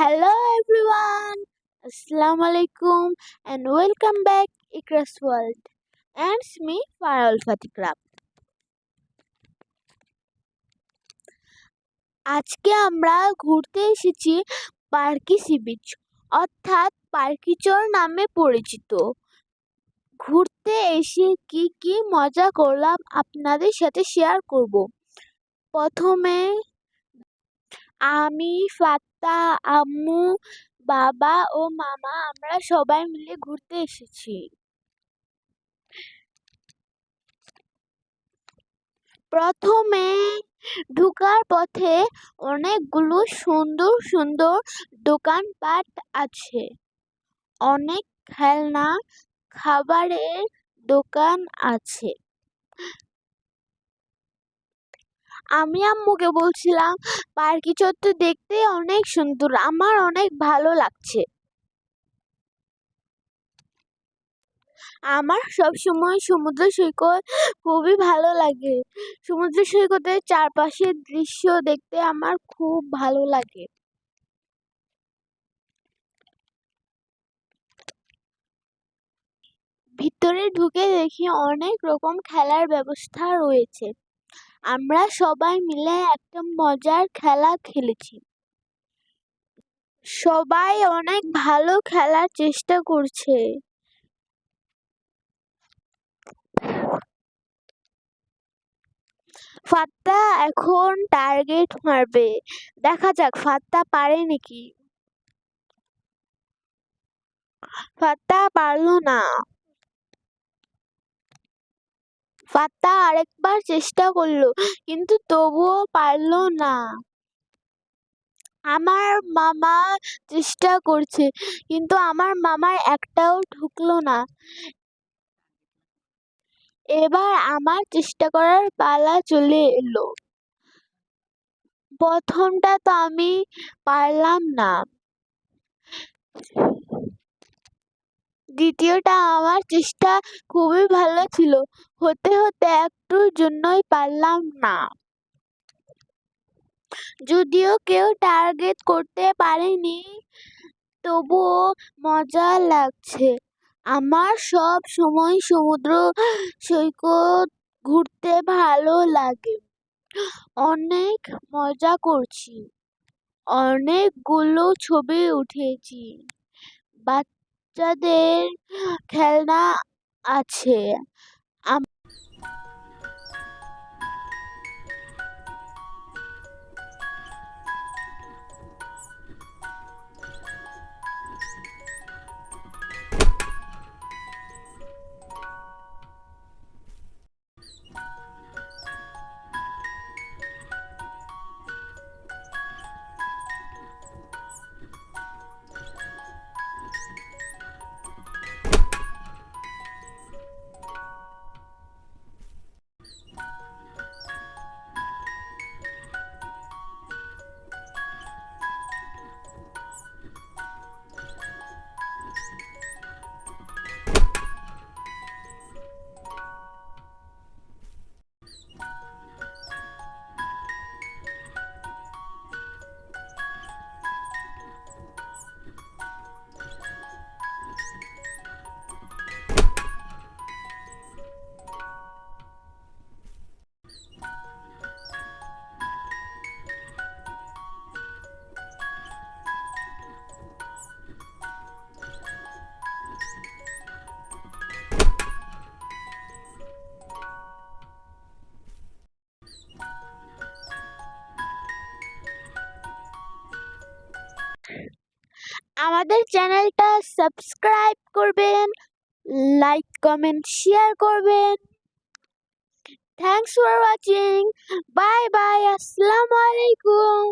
Hello everyone, Assalamu alaikum and welcome back Ikra's World. And it's me Faral Fatikrab. আজকে আমরা ঘুরতে এসেছি পার্কি sea beach অর্থাৎ পার্কিচর নামে পরিচিত। ঘুরতে এসে কি কি মজা করলাম আপনাদের সাথে শেয়ার করব। প্রথমে আমি, ফাত্তা, আম্মু, বাবা ও মামা আমরা সবাই মিলে ঘুরতে এসেছি। প্রথমে ঢোকার পথে অনেকগুলো সুন্দর সুন্দর দোকানপাট আছে। অনেক খেলনা, খাবারের দোকান আছে। আমি আম্মুকে বলছিলাম পার্কি চত্বর দেখতে অনেক সুন্দর, আমার অনেক ভালো লাগছে। আমার সবসময় সমুদ্র সৈকত খুবই ভালো লাগে। সমুদ্র সৈকতের চারপাশের দৃশ্য দেখতে আমার খুব ভালো লাগে। ভিতরে ঢুকে দেখি অনেক রকম খেলার ব্যবস্থা রয়েছে। আমরা সবাই মিলে একটা মজার খেলা খেলেছি। সবাই অনেক ভালো খেলার চেষ্টা করছে। ফাত্তা এখন টার্গেট মারবে, দেখা যাক ফাত্তা পারে নাকি। ফাত্তা পারলো না। ফাত্তা আরেকবার চেষ্টা করলো কিন্তু তবুও পারলো না। আমার মামা চেষ্টা করছে কিন্তু আমার মামার একটাও ঢুকলো না। এবার আমার চেষ্টা করার পালা চলে এলো। প্রথমটা তো আমি পারলাম না, দ্বিতীয়টা আমার চেষ্টা খুবই ভালো ছিল, হতে হতে একটুর জন্যই পারলাম না। যদিও কেউ টার্গেট করতে পারেনি, তবুও মজা লাগছে। আমার সব সময় সমুদ্র সৈকত ঘুরতে ভালো লাগে। অনেক মজা করছি, অনেকগুলো ছবি উঠেছি। বাচ্চাদের খেলনা আছে। আমাদের চ্যানেলটা সাবস্ক্রাইব করবেন, লাইক কমেন্ট শেয়ার করবেন। Thanks for watching. Bye bye, আসসালামু আলাইকুম।